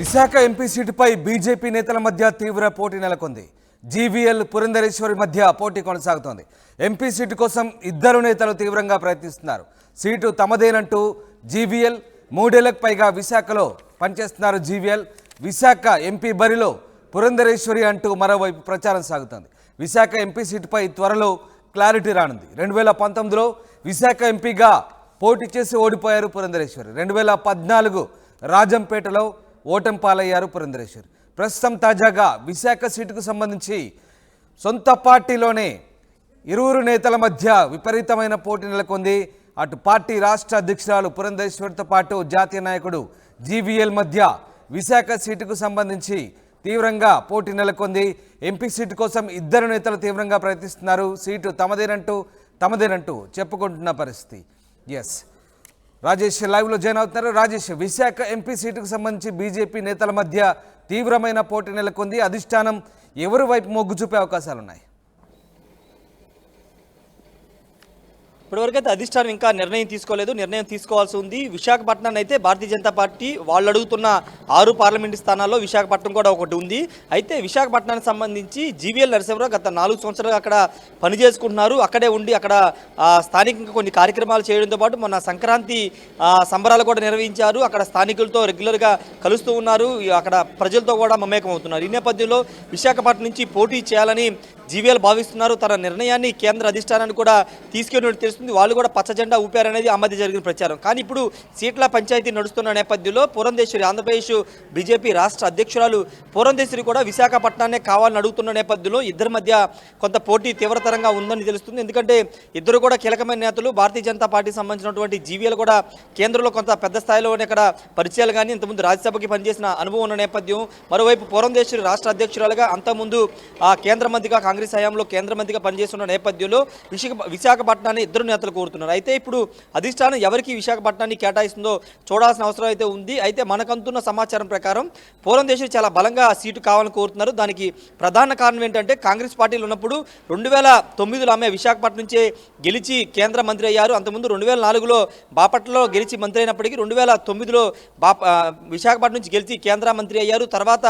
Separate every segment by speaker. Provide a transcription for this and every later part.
Speaker 1: Visakha MP సీటుపై BJP నేతల మధ్య తీవ్ర పోటీ నెలకొంది. జీవీఎల్ పురంధరేశ్వరి మధ్య పోటీ కొనసాగుతోంది. ఎంపీ సీటు కోసం ఇద్దరు నేతలు తీవ్రంగా ప్రయత్నిస్తున్నారు. సీటు తమదేనంటూ జీవీఎల్ 3 ఏళ్లకు పైగా విశాఖలో పనిచేస్తున్నారు. జీవీఎల్ విశాఖ ఎంపీ బరిలో పురంధరేశ్వరి అంటూ మరోవైపు ప్రచారం సాగుతోంది. విశాఖ ఎంపీ సీటుపై త్వరలో క్లారిటీ రానుంది. 2019లో విశాఖ ఎంపీగా పోటీ చేసి ఓడిపోయారు పురంధరేశ్వరి. 2014 రాజంపేటలో ఓటమి పాలయ్యారు పురంధరేశ్వరి. ప్రస్తుతం తాజాగా విశాఖ సీటుకు సంబంధించి సొంత పార్టీలోనే ఇరువురు నేతల మధ్య విపరీతమైన పోటీ నెలకొంది. అటు పార్టీ రాష్ట్ర అధ్యక్షురాలు పురంధరేశ్వరితో పాటు జాతీయ నాయకుడు జీవీఎల్ మధ్య విశాఖ సీటుకు సంబంధించి తీవ్రంగా పోటీ నెలకొంది. ఎంపీ సీటు కోసం ఇద్దరు నేతలు తీవ్రంగా ప్రయత్నిస్తున్నారు. సీటు తమదేనంటూ చెప్పుకుంటున్న పరిస్థితి. ఎస్, రాజేష్ లైవ్లో జాయిన్ అవుతున్నారు. రాజేష్, విశాఖ ఎంపీ సీటుకు సంబంధించి బీజేపీ నేతల మధ్య తీవ్రమైన పోటీ నెలకొంది. అధిష్టానం ఎవరి వైపు మొగ్గు చూపే అవకాశాలు ఉన్నాయి?
Speaker 2: ఇప్పటివరకైతే అధిష్టానం ఇంకా నిర్ణయం తీసుకోలేదు. నిర్ణయం తీసుకోవాల్సి ఉంది. విశాఖపట్నాన్ని అయితే భారతీయ జనతా పార్టీ వాళ్ళు అడుగుతున్న 6 పార్లమెంటు స్థానాల్లో విశాఖపట్నం కూడా ఒకటి ఉంది. అయితే విశాఖపట్నానికి సంబంధించి జీవీఎల్ నరసింహరావు గత 4 సంవత్సరాలు అక్కడ పనిచేసుకుంటున్నారు. అక్కడే ఉండి అక్కడ స్థానికంగా కొన్ని కార్యక్రమాలు చేయడంతో పాటు మొన్న సంక్రాంతి సంబరాలు కూడా నిర్వహించారు. అక్కడ స్థానికులతో రెగ్యులర్గా కలుస్తూ ఉన్నారు. అక్కడ ప్రజలతో కూడా మమేకం అవుతున్నారు. ఈ నేపథ్యంలో విశాఖపట్నం నుంచి పోటీ చేయాలని జీవీఎల్ భావిస్తున్నారు. తన నిర్ణయాన్ని కేంద్ర అధిష్టానాన్ని కూడా తీసుకెళ్ళినట్టు తెలుస్తుంది. వాళ్ళు కూడా పచ్చ జెండా ఊపారనేది ఆ మధ్య జరిగిన ప్రచారం. కానీ ఇప్పుడు సీట్ల పంచాయతీ నడుస్తున్న నేపథ్యంలో పురంధేశ్వరి, ఆంధ్రప్రదేశ్ బీజేపీ రాష్ట్ర అధ్యక్షురాలు పురంధేశ్వరి కూడా విశాఖపట్నాన్నే కావాలని అడుగుతున్న నేపథ్యంలో ఇద్దరి మధ్య కొంత పోటీ తీవ్రతరంగా ఉందని తెలుస్తుంది. ఎందుకంటే ఇద్దరు కూడా కీలకమైన నేతలు. భారతీయ జనతా పార్టీకి సంబంధించినటువంటి జీవీఎల్ కూడా కేంద్రంలో కొంత పెద్ద స్థాయిలోనే ఇక్కడ పరిచయాలు కానీ ఇంతకుముందు రాజ్యసభకి పనిచేసిన అనుభవం ఉన్న నేపథ్యం. మరోవైపు పురంధేశ్వరి రాష్ట్ర అధ్యక్షురాలుగా అంతకుముందు కేంద్ర మంత్రిగా కాంగ్రెస్ హయాంలో కేంద్ర మంత్రిగా పనిచేస్తున్న నేపథ్యంలో విశాఖపట్నాన్ని ఇద్దరు నేతలు కోరుతున్నారు. అయితే ఇప్పుడు అధిష్టానం ఎవరికి విశాఖపట్నాన్ని కేటాయిస్తుందో చూడాల్సిన అవసరం అయితే ఉంది. అయితే మనకంతున్న సమాచారం ప్రకారం పురంధేశ్వరి చాలా బలంగా సీటు కావాలని కోరుతున్నారు. దానికి ప్రధాన కారణం ఏంటంటే కాంగ్రెస్ పార్టీలో ఉన్నప్పుడు 2009లో ఆమె విశాఖపట్నం నుంచే గెలిచి కేంద్ర మంత్రి అయ్యారు. అంతకుముందు 2004లో బాపట్లలో గెలిచి మంత్రి అయినప్పటికీ 2009లో విశాఖపట్నం నుంచి గెలిచి కేంద్ర మంత్రి అయ్యారు. తర్వాత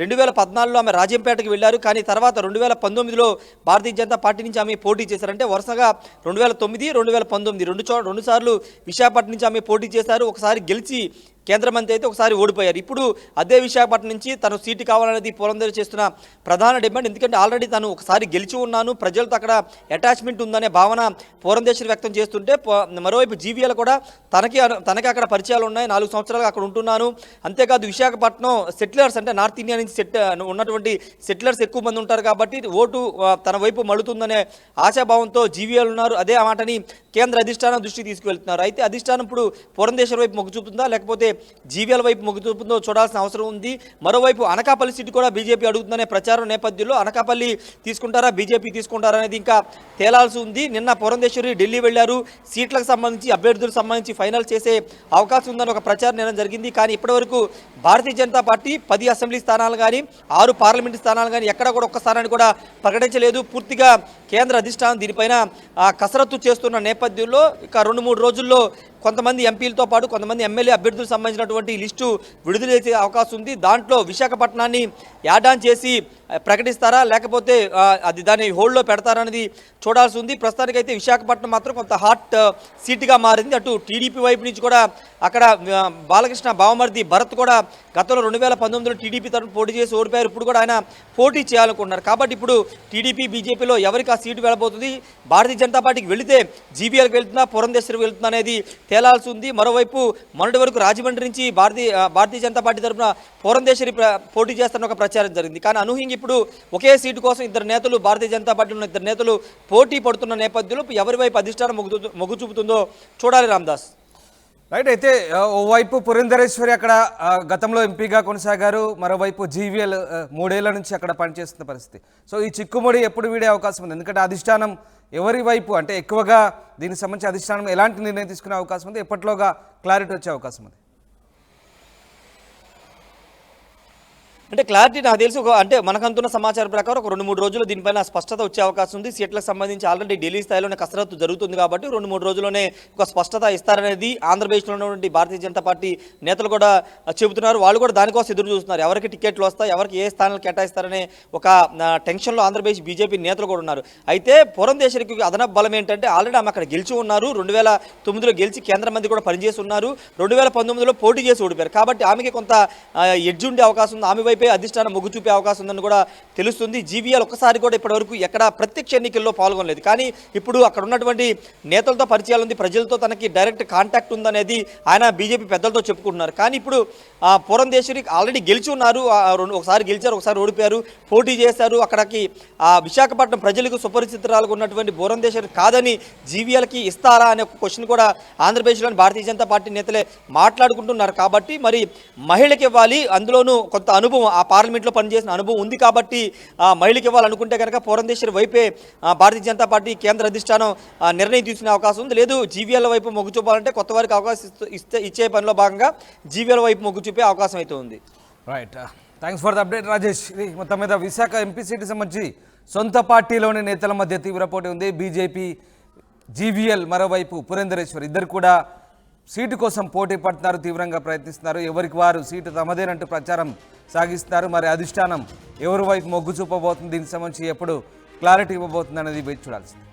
Speaker 2: 2014లో ఆమె రాజంపేటకు వెళ్ళారు. కానీ తర్వాత 2019లో భారతీయ జనతా పార్టీ నుంచి ఆమె పోటీ చేశారంటే వరుసగా 2009, 2019 రెండు సార్లు విశాఖపట్నం నుంచి ఆమె పోటీ చేశారు. ఒకసారి గెలిచి కేంద్ర మంత్రి అయితే ఒకసారి ఓడిపోయారు. ఇప్పుడు అదే విశాఖపట్నం నుంచి తను సీటు కావాలనేది పురంధేశ్వరి చేస్తున్న ప్రధాన డిమాండ్. ఎందుకంటే ఆల్రెడీ తను ఒకసారి గెలిచి ఉన్నాను, ప్రజలతో అక్కడ అటాచ్మెంట్ ఉందనే భావన పురంధేశ్వరి వ్యక్తం చేస్తుంటే మరోవైపు జీవీఎల్ కూడా తనకి అక్కడ పరిచయాలు ఉన్నాయి, 4 సంవత్సరాలుగా అక్కడ ఉంటున్నాను. అంతేకాదు విశాఖపట్నం సెటిలర్స్ అంటే నార్త్ ఇండియా నుంచి ఉన్నటువంటి సెటిలర్స్ ఎక్కువ మంది ఉంటారు కాబట్టి ఓటు తన వైపు మళ్ళుతుందనే ఆశాభావంతో జీవీఎల్ ఉన్నారు. అదే ఆ మాటని కేంద్ర అధిష్టానం దృష్టికి తీసుకువెళ్తున్నారు. అయితే అధిష్టానం ఇప్పుడు పురంధేశ్వరి వైపు మొగ్గు చూపుతుందా లేకపోతే జీవీఎల్ వైపు మొగ్గు చూపుతుందో చూడాల్సిన అవసరం ఉంది. మరోవైపు అనకాపల్లి సీటు కూడా బీజేపీ అడుగుతుందనే ప్రచారం నేపథ్యంలో అనకాపల్లి తీసుకుంటారా బీజేపీ తీసుకుంటారా అనేది ఇంకా తేలాల్సి ఉంది. నిన్న పురంధేశ్వరి ఢిల్లీ వెళ్లారు. సీట్లకు సంబంధించి అభ్యర్థులకు సంబంధించి ఫైనల్ చేసే అవకాశం ఉందని ఒక ప్రచారం నిర్ణయం జరిగింది. కానీ ఇప్పటివరకు భారతీయ జనతా పార్టీ 10 అసెంబ్లీ స్థానాలు కానీ 6 పార్లమెంటు స్థానాలు కానీ ఎక్కడ కూడా ఒక్క స్థానాన్ని కూడా ప్రకటించలేదు. పూర్తిగా కేంద్ర అధిష్టానం దీనిపైన కసరత్తు చేస్తున్న నేపథ్యంలో ఇక 2-3 రోజుల్లో కొంతమంది ఎంపీలతో పాటు కొంతమంది ఎమ్మెల్యే అభ్యర్థులకు సంబంధించినటువంటి లిస్టు విడుదల చేసే అవకాశం ఉంది. దాంట్లో విశాఖపట్నాన్ని యాడ్ ఆన్ చేసి ప్రకటిస్తారా లేకపోతే దాన్ని హోల్డ్లో పెడతారా అనేది చూడాల్సి ఉంది. ప్రస్తుతానికైతే విశాఖపట్నం మాత్రం కొంత హాట్ సీటుగా మారింది. అటు టీడీపీ వైపు నుంచి కూడా అక్కడ బాలకృష్ణ బావమర్ది భరత్ కూడా గతంలో 2019లో టీడీపీ తరఫున పోటీ చేసి ఓడిపోయారు. ఇప్పుడు కూడా ఆయన పోటీ చేయాలనుకుంటున్నారు. కాబట్టి ఇప్పుడు టీడీపీ బీజేపీలో ఎవరికి ఆ సీటు వెళ్ళబోతుంది, భారతీయ జనతా పార్టీకి వెళితే జీవీఎల్కి వెళ్తుందా పురంధేశ్వరి వెళ్తుందా అనేది తేలాల్సి ఉంది. మరోవైపు మొన్నటి వరకు రాజమండ్రి నుంచి భారతీయ జనతా పార్టీ తరఫున పురంధేశ్వరి పోటీ చేస్తున్న ఒక ప్రచారం జరిగింది. కానీ అనూహ్యంగా ఇప్పుడు ఒకే సీటు కోసం ఇద్దరు నేతలు భారతీయ జనతా పార్టీలో ఉన్న ఇద్దరు నేతలు పోటీ పడుతున్న నేపథ్యంలో ఎవరి వైపు అధిష్టానం మొగ్గు చూపుతుందో చూడాలి. రామ్దాస్
Speaker 1: రైట్. అయితే ఓవైపు పురంధరేశ్వరి అక్కడ గతంలో ఎంపీగా కొనసాగారు, మరోవైపు జీవీఎల్ 3 ఏళ్ల నుంచి అక్కడ పనిచేస్తున్న పరిస్థితి. సో ఈ చిక్కుముడి ఎప్పుడు వీడే అవకాశం ఉంది? ఎందుకంటే అధిష్టానం ఎవరి వైపు అంటే ఎక్కువగా దీనికి సంబంధించి అధిష్టానం ఎలాంటి నిర్ణయం తీసుకునే అవకాశం ఉంది? ఎప్పట్లోగా క్లారిటీ వచ్చే అవకాశం ఉంది?
Speaker 2: అంటే క్లారిటీ నాకు తెలిసి అంటే మనకంతున్న సమాచారం ప్రకారం ఒక 2-3 రోజుల్లో దీనిపైన స్పష్టత వచ్చే అవకాశం ఉంది. సీట్లకు సంబంధించి ఆల్రెడీ ఢిల్లీ స్థాయిలోనే కసరత్తు జరుగుతుంది కాబట్టి 2-3 రోజుల్లోనే ఒక స్పష్టత ఇస్తారనేది ఆంధ్రప్రదేశ్లో ఉన్నటువంటి భారతీయ జనతా పార్టీ నేతలు కూడా చెబుతున్నారు. వాళ్ళు కూడా దానికోసం ఎదురు చూస్తున్నారు. ఎవరికి టికెట్లు వస్తాయి, ఎవరికి ఏ స్థానాలు కేటాయిస్తారనే ఒక టెన్షన్లో ఆంధ్రప్రదేశ్ బీజేపీ నేతలు కూడా ఉన్నారు. అయితే పురంధేశ్వరికి అదనపు బలం ఏంటంటే ఆల్రెడీ ఆమె అక్కడ గెలిచి ఉన్నారు. 2009లో గెలిచి కేంద్ర మంత్రి కూడా పనిచేసి ఉన్నారు. 2019లో పోటీ చేసి ఓడిపోయారు. కాబట్టి ఆమెకి కొంత ఎడ్జ్ ఉండే అవకాశం ఉంది. ఆమె వైపే అధిష్టానం మొగ్గు చూపే అవకాశం ఉందని కూడా తెలుస్తుంది. జీవీఎల్ ఒక్కసారి కూడా ఇప్పటివరకు ఎక్కడ ప్రత్యక్ష ఎన్నికల్లో పాల్గొనలేదు. కానీ ఇప్పుడు అక్కడ ఉన్నటువంటి నేతలతో పరిచయాలు ఉంది, ప్రజలతో తనకి డైరెక్ట్ కాంటాక్ట్ ఉందనేది ఆయన బీజేపీ పెద్దలతో చెప్పుకుంటున్నారు. కానీ ఇప్పుడు పురంధేశ్వరి ఆల్రెడీ గెలిచి ఉన్నారు. ఒకసారి గెలిచారు, ఒకసారి ఓడిపోయారు, పోటీ చేశారు. అక్కడికి విశాఖపట్నం ప్రజలకు సుపరిచితురాలుగా ఉన్నటువంటి పురంధేశ్వరి కాదని జీవీఎల్కి ఇస్తారా అనే ఒక క్వశ్చన్ కూడా ఆంధ్రప్రదేశ్లోని భారతీయ జనతా పార్టీ నేతలే మాట్లాడుకుంటున్నారు. కాబట్టి మరి మహిళకి ఇవ్వాలి, అందులోనూ కొంత అనుభవం ఆ పార్లమెంట్లో పనిచేసిన అనుభవం ఉంది కాబట్టి మహిళకి ఇవ్వాలనుకుంటే కనుక పురంధేశ్వరి వైపే భారతీయ జనతా పార్టీ కేంద్ర అధిష్టానం నిర్ణయం తీసుకునే అవకాశం ఉంది. లేదు జీవీఎల్ వైపు మొగ్గు చూపాలంటే కొత్త వారికి అవకాశం ఇచ్చే పనిలో భాగంగా జీవీఎల్ వైపు మొగ్గు చూపే అవకాశం అయితే ఉంది.
Speaker 1: Right, thanks for the update Rajesh. ఇది మొత్తం మీద విశాఖ ఎంపీ సీటుకి సంబంధించి సొంత పార్టీలోని నేతల మధ్య తీవ్ర పోటీ ఉంది. బీజేపీ, జీవీఎల్, మరోవైపు పురంధరేశ్వర్ ఇద్దరు కూడా సీటు కోసం పోటీ పడుతున్నారు, తీవ్రంగా ప్రయత్నిస్తున్నారు. ఎవరికి వారు సీటు తమదేనంటూ ప్రచారం సాగిస్తున్నారు. మరి అధిష్టానం ఎవరి వైపు మొగ్గు చూపబోతుంది, దీనికి సంబంధించి ఎప్పుడు క్లారిటీ ఇవ్వబోతుంది అనేది వేచి చూడాల్సింది.